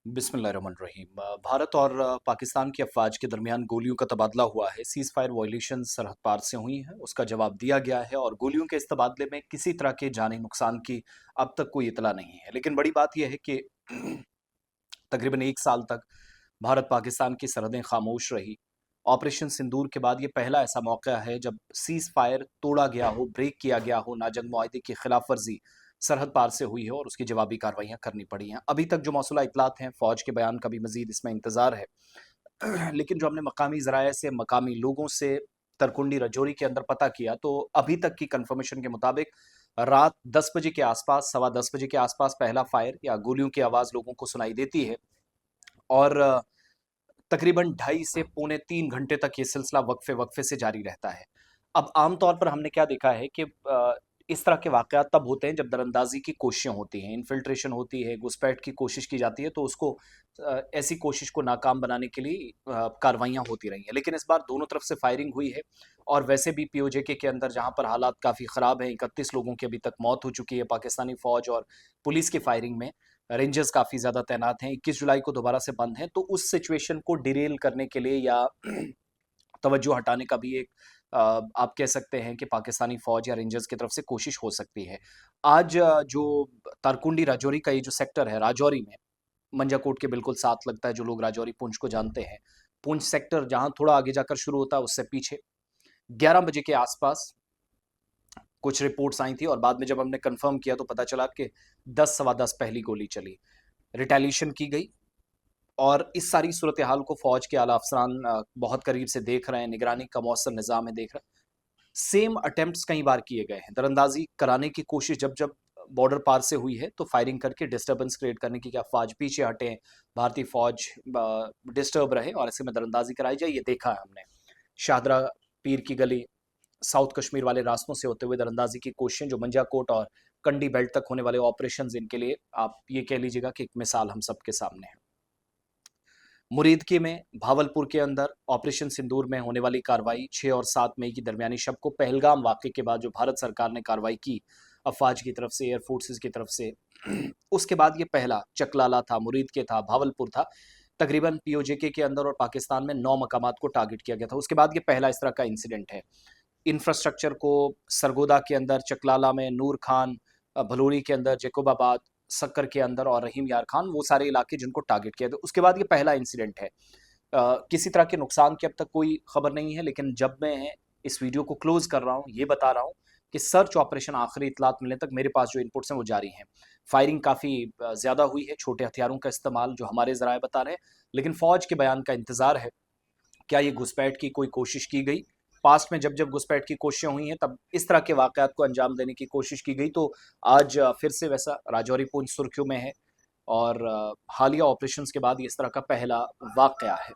बिस्मिल्लाहिर्रहमानिर्रहीम। भारत और पाकिस्तान की अफवाज के दरमियान गोलियों का तबादला हुआ है। सीज़ फायर वायलेशन सरहद पार से हुई हैं, उसका जवाब दिया गया है और गोलियों के इस तबादले में किसी तरह के जानी नुकसान की अब तक कोई इतला नहीं है। लेकिन बड़ी बात यह है कि तकरीबन 1 साल तक भारत-पाकिस्तान की सरहदें खामोश रही। ऑपरेशन सिंदूर के बाद ये पहला ऐसा मौका है जब सीज़ फायर तोड़ा गया हो, ब्रेक किया गया हो, नाजंग मुआहदे की खिलाफ-वर्ज़ी सरहद पार से हुई है और उसकी जवाबी कार्रवाइयाँ करनी पड़ी हैं। अभी तक जो मौसूला इत्तलात हैं, फ़ौज के बयान का भी मज़ीद इसमें इंतज़ार है। लेकिन जो हमने मकामी ज़राए से, मकामी लोगों से तरकुंडी रजौरी के अंदर पता किया, तो अभी तक की कन्फर्मेशन के मुताबिक रात 10 बजे के आसपास, सवा 10 बजे के आसपास पहला फायर या गोलियों की आवाज़ लोगों को सुनाई देती है और तकरीबन ढाई से पौने 3 घंटे तक ये सिलसिला वक्फे-वक्फे से जारी रहता है। अब आम तौर पर हमने क्या देखा है कि इस तरह के वाक़यात तब होते हैं जब दरअंदाज़ी की कोशिशें होती हैं, इन्फिल्ट्रेशन होती है, घुसपैठ की कोशिश की जाती है, तो उसको ऐसी कोशिश को नाकाम बनाने के लिए कार्रवाइयाँ होती रही हैं। लेकिन इस बार दोनों तरफ से फायरिंग हुई है और वैसे भी पीओजेके के अंदर जहाँ पर हालात काफ़ी ख़राब हैं, 31 लोगों की अभी तक मौत हो चुकी है पाकिस्तानी फ़ौज और पुलिस की फायरिंग में। रेंजर्स काफ़ी ज़्यादा तैनात हैं, 21 जुलाई को दोबारा से बंद हैं, तो उस सिचुएशन को डिरेल करने के लिए या तवज्जो हटाने का भी एक आप कह सकते हैं कि पाकिस्तानी फ़ौज या रेंजर्स की तरफ से कोशिश हो सकती है। आज जो तारकुंडी राजौरी का ये जो सेक्टर है, राजौरी में, मंजाकोट के बिल्कुल साथ लगता है, जो लोग राजौरी पुंछ को जानते हैं। पुंछ सेक्टर जहाँ थोड़ा आगे जाकर शुरू होता है, उससे पीछे 11 बजे के आसपास कुछ रिपोर्ट्स आई थी और बाद में जब हमने कन्फर्म किया तो पता चला कि 10 सवा 10 पहली गोली चली। रिटेलिएशन की गई और इस सारी सूरत हाल को फौज के आला अफसरान बहुत करीब से देख रहे हैं, निगरानी का मौसर निज़ाम है, देख रहे हैं। सेम अटेम्प्ट्स कई बार किए गए हैं, दरअंदाजी कराने की कोशिश जब जब बॉर्डर पार से हुई है तो फायरिंग करके डिस्टर्बेंस क्रिएट करने की, कि अफवाज पीछे हटें, भारतीय फौज डिस्टर्ब रहे और ऐसे में दरअंदाजी कराई जाए, ये देखा है हमने। शाहदरा पीर की गली, साउथ कश्मीर वाले रास्तों से होते हुए दरअंदाजी की कोशिशें, जो मंजाकोट और कंडी बेल्ट तक होने वाले ऑपरेशंस, इनके लिए आप ये कह लीजिएगा कि एक मिसाल हम सबके सामने है। मुरीदकी में, भावलपुर के अंदर ऑपरेशन सिंदूर में होने वाली कार्रवाई 6 और 7 मई की दरमियानी शब को पहलगाम वाक़े के बाद जो भारत सरकार ने कार्रवाई की, अफ़वाज की तरफ से, एयर फोर्सेस की तरफ से, उसके बाद ये पहला चकलाला था, मुरीदके था, भावलपुर था। तकरीबन पीओजेके के अंदर और पाकिस्तान में 9 मकामात को टारगेट किया गया था। उसके बाद ये पहला इस तरह का इंसिडेंट है। इंफ्रास्ट्रक्चर को सरगोदा के अंदर, चकलाला में, नूर खान, भलूरी के अंदर, जैकोबाबाद, सक्कर के अंदर और रहीम यार खान, वो सारे इलाके जिनको टारगेट किया गया। उसके बाद ये पहला इंसिडेंट है। किसी तरह के नुकसान की अब तक कोई खबर नहीं है, लेकिन जब मैं इस वीडियो को क्लोज कर रहा हूँ, ये बता रहा हूँ कि सर्च ऑपरेशन आखिरी इतलात मिलने तक मेरे पास जो इनपुट्स हैं वो जारी हैं। फायरिंग काफ़ी ज़्यादा हुई है, छोटे हथियारों का इस्तेमाल जो हमारे ज़राए बता रहे हैं, लेकिन फ़ौज के बयान का इंतज़ार है। क्या ये घुसपैठ की कोई कोशिश की गई? पास्ट में जब-जब घुसपैठ की कोशिशें हुई हैं, तब इस तरह के वाक़यात को अंजाम देने की कोशिश की गई, तो आज फिर से वैसा राजौरी पुंछ सुर्खियों में है और हालिया ऑपरेशंस के बाद ये इस तरह का पहला वाक़या है।